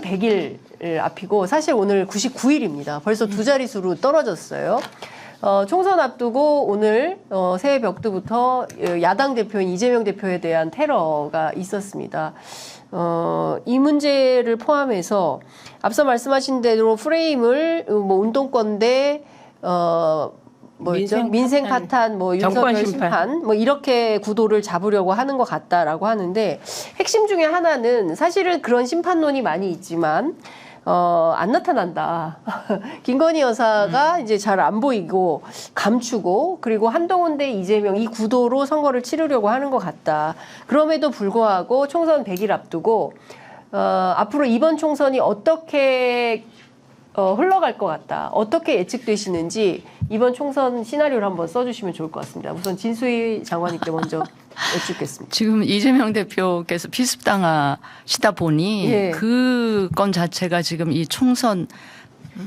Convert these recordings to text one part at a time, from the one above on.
100일 앞이고 사실 오늘 99일입니다. 벌써 두 자릿수로 떨어졌어요. 총선 앞두고 오늘 새해 벽두부터 야당 대표인 이재명 대표에 대한 테러가 있었습니다. 이 문제를 포함해서 앞서 말씀하신 대로 프레임을 뭐 운동권 대 민생 파탄, 뭐 윤석열 심판, 뭐 이렇게 구도를 잡으려고 하는 것 같다라고 하는데 핵심 중에 하나는 사실은 그런 심판론이 많이 있지만 안 나타난다. 김건희 여사가 이제 잘 안 보이고 감추고 그리고 한동훈 대 이재명 이 구도로 선거를 치르려고 하는 것 같다. 그럼에도 불구하고 총선 100일 앞두고 앞으로 이번 총선이 어떻게 흘러갈 것 같다. 어떻게 예측되시는지 이번 총선 시나리오를 한번 써주시면 좋을 것 같습니다. 우선 진수희 장관님께 먼저 여쭙겠습니다. 지금 이재명 대표께서 피습당하시다 보니 예. 그 건 자체가 지금 이 총선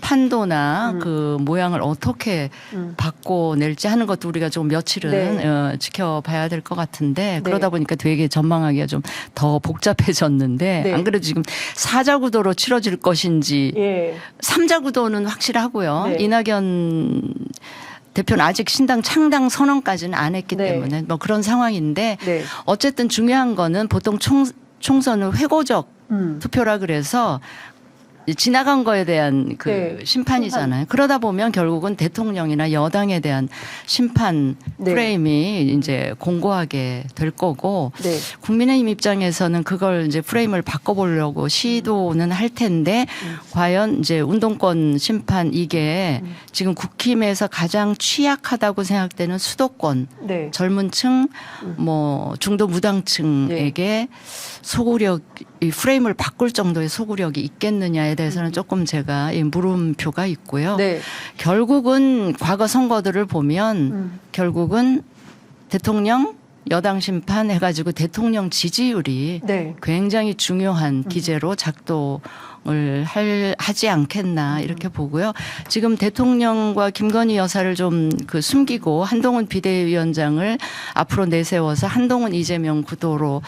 판도나 그 모양을 어떻게 바꿔낼지 하는 것도 우리가 좀 며칠은 지켜봐야 될 것 같은데 그러다 보니까 되게 전망하기가 좀 더 복잡해졌는데 안 그래도 지금 4자 구도로 치러질 것인지 3자 구도는 확실하고요. 이낙연 대표는 아직 신당 창당 선언까지는 안 했기 때문에 뭐 그런 상황인데 어쨌든 중요한 거는 보통 총선은 회고적 투표라 그래서 지나간 거에 대한 그 심판이잖아요. 그러다 보면 결국은 대통령이나 여당에 대한 심판 프레임이 이제 공고하게 될 거고 국민의힘 입장에서는 그걸 이제 프레임을 바꿔보려고 시도는 할 텐데 과연 이제 운동권 심판 이게 지금 국힘에서 가장 취약하다고 생각되는 수도권 젊은 층 뭐 중도 무당층에게 소구력 이 프레임을 바꿀 정도의 소구력이 있겠느냐에 대해서는 조금 제가 물음표가 있고요. 결국은 과거 선거들을 보면 결국은 대통령 여당 심판 해가지고 대통령 지지율이 굉장히 중요한 기제로 작동을 하지 않겠나 이렇게 보고요. 지금 대통령과 김건희 여사를 좀 그 숨기고 한동훈 비대위원장을 앞으로 내세워서 한동훈 이재명 구도로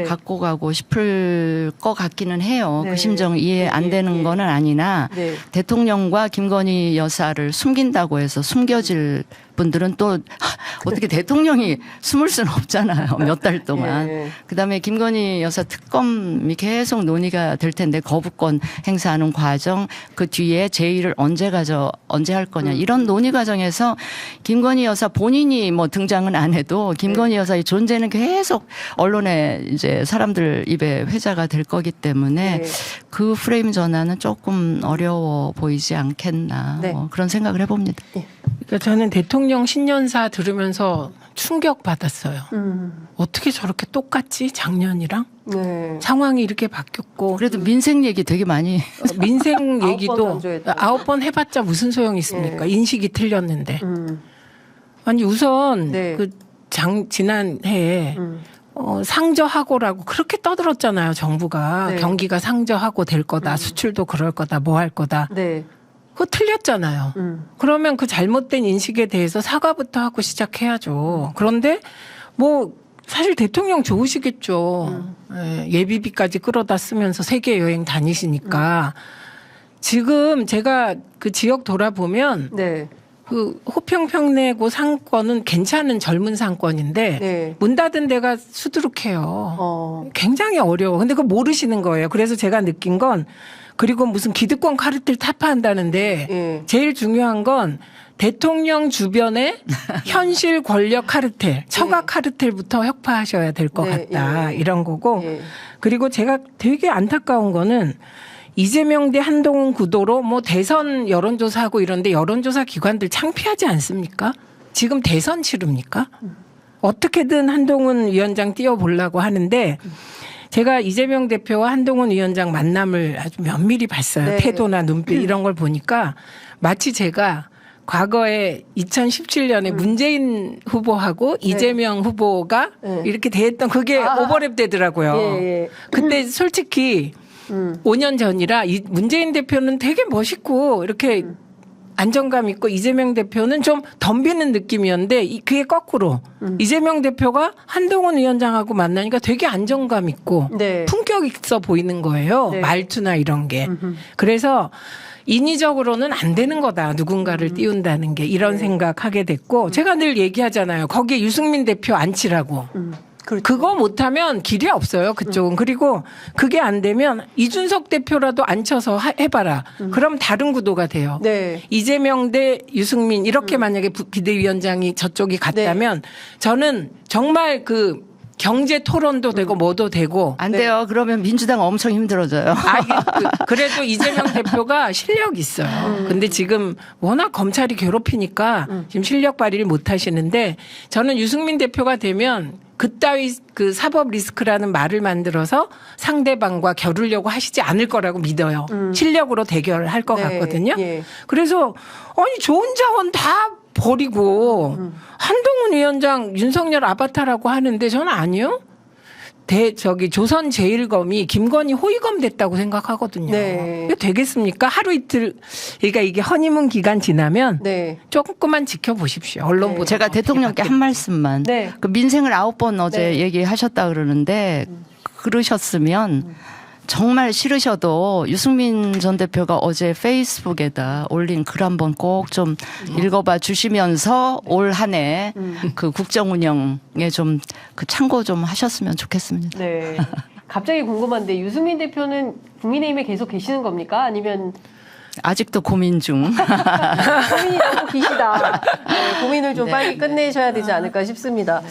갖고 가고 싶을 것 같기는 해요. 그 심정 이해 안 되는 거는 아니나 대통령과 김건희 여사를 숨긴다고 해서 숨겨질 분들은 또 어떻게 대통령이 숨을 수는 없잖아요. 몇 달 동안. 그다음에 김건희 여사 특검이 계속 논의가 될 텐데 거부권 행사하는 과정 그 뒤에 제2를 언제 할 거냐 이런 논의 과정에서 김건희 여사 본인이 뭐 등장은 안 해도 김건희 여사의 존재는 계속 언론에 이제 사람들 입에 회자가 될 거기 때문에 그 프레임 전환은 조금 어려워 보이지 않겠나 뭐 그런 생각을 해봅니다. 그러니까 저는 대통령 신년사 들으면서 충격받았어요. 어떻게 저렇게 똑같지 작년이랑? 상황이 이렇게 바뀌었고. 그래도 민생 얘기 되게 많이. 민생 얘기도 9번 해봤자 무슨 소용이 있습니까? 인식이 틀렸는데. 아니 우선 그 지난 해에 상저하고라고 그렇게 떠들었잖아요. 정부가. 경기가 상저하고 될 거다. 수출도 그럴 거다. 뭐 할 거다. 그거 틀렸잖아요. 그러면 그 잘못된 인식에 대해서 사과부터 하고 시작해야죠. 그런데 뭐 사실 대통령 좋으시겠죠. 예비비까지 끌어다 쓰면서 세계 여행 다니시니까. 지금 제가 그 지역 돌아보면 그 호평평내고 상권은 괜찮은 젊은 상권인데 문 닫은 데가 수두룩해요. 굉장히 어려워. 근데 그거 모르시는 거예요. 그래서 제가 느낀 건 그리고 무슨 기득권 카르텔 타파한다는데 제일 중요한 건 대통령 주변의 현실 권력 카르텔, 처가 카르텔부터 혁파하셔야 될 것 같다. 이런 거고. 그리고 제가 되게 안타까운 거는 이재명 대 한동훈 구도로 뭐 대선 여론조사하고 이런데 여론조사 기관들 창피하지 않습니까? 지금 대선 치릅니까? 어떻게든 한동훈 위원장 띄워보려고 하는데 제가 이재명 대표와 한동훈 위원장 만남을 아주 면밀히 봤어요. 태도나 눈빛 이런 걸 보니까 마치 제가 과거에 2017년에 문재인 후보하고 이재명 후보가 이렇게 대했던 그게 오버랩 되더라고요. 근데 솔직히 5년 전이라 문재인 대표는 되게 멋있고 이렇게 안정감 있고 이재명 대표는 좀 덤비는 느낌이었는데 그게 거꾸로 이재명 대표가 한동훈 위원장하고 만나니까 되게 안정감 있고 네. 품격 있어 보이는 거예요. 네. 말투나 이런 게. 그래서 인위적으로는 안 되는 거다. 누군가를 띄운다는 게 이런 생각하게 됐고 제가 늘 얘기하잖아요. 거기에 유승민 대표 앉히라고. 그렇죠. 그거 못하면 길이 없어요. 그쪽은. 그리고 그게 안 되면 이준석 대표라도 앉혀서 해봐라. 그럼 다른 구도가 돼요. 네. 이재명 대 유승민 이렇게 만약에 비대위원장이 저쪽이 갔다면 저는 정말 그 경제 토론도 되고 뭐도 되고 안 돼요. 그러면 민주당 엄청 힘들어져요. 그래도 이재명 대표가 실력 있어요. 근데 지금 워낙 검찰이 괴롭히니까 지금 실력 발휘를 못 하시는데 저는 유승민 대표가 되면 그따위 그 사법 리스크라는 말을 만들어서 상대방과 겨루려고 하시지 않을 거라고 믿어요. 실력으로 대결할 것 네. 같거든요. 예. 그래서 아니 좋은 자원 다 버리고 한동훈 위원장 윤석열 아바타라고 하는데 저는 아니요. 조선 제일검이 김건희 호위검 됐다고 생각하거든요. 네. 이게 되겠습니까? 하루 이틀 그러니까 이게 허니문 기간 지나면 네. 조금만 지켜보십시오. 언론 보도 제가 대통령께 한 말씀만. 네. 그 민생을 9번 어제 네. 얘기하셨다 그러는데 그러셨으면 정말 싫으셔도 유승민 전 대표가 어제 페이스북에다 올린 글 한번 꼭 좀 읽어봐 주시면서 올 한 해 그 국정 운영에 좀 그 참고 좀 하셨으면 좋겠습니다. 네. 갑자기 궁금한데 유승민 대표는 국민의힘에 계속 계시는 겁니까? 아니면 아직도 고민 중. 고민이 너무 기시다. 네, 고민을 좀 빨리 끝내셔야 되지 않을까 싶습니다.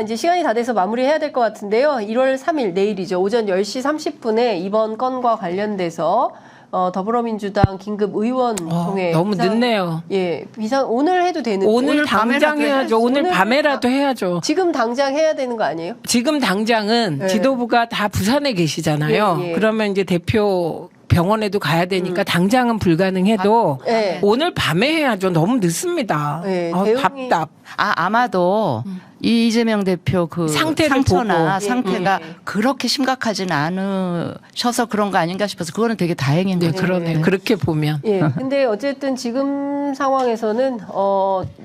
이제 시간이 다 돼서 마무리해야 될 것 같은데요. 1월 3일 내일이죠. 오전 10시 30분에 이번 건과 관련돼서 더불어민주당 긴급 의원총회 너무 늦네요. 예, 비상 오늘 해도 되는 오늘 당장 해야죠. 오늘 밤에라도 해야죠. 지금 당장 해야 되는 거 아니에요? 지금 당장은 네. 지도부가 다 부산에 계시잖아요. 예, 예. 그러면 이제 대표 병원에도 가야 되니까 당장은 불가능해도 네. 오늘 밤에 해야죠. 너무 늦습니다. 네, 대응이- 답답. 아마도 이재명 대표 그 상태를 상처나 보고. 상태가 그렇게 심각하진 않으셔서 그런 거 아닌가 싶어서 그거는 되게 다행인 네, 거죠. 그러네요. 그렇게 보면. 예. 근데 어쨌든 지금 상황에서는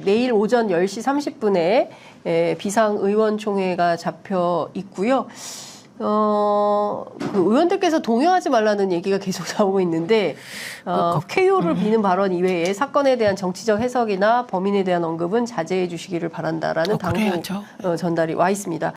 내일 오전 10시 30분에 비상의원총회가 잡혀 있고요. 그 의원들께서 동요하지 말라는 얘기가 계속 나오고 있는데 쾌유를 비는 발언 이외에 사건에 대한 정치적 해석이나 범인에 대한 언급은 자제해 주시기를 바란다라는 당부 그래야죠. 전달이 와 있습니다.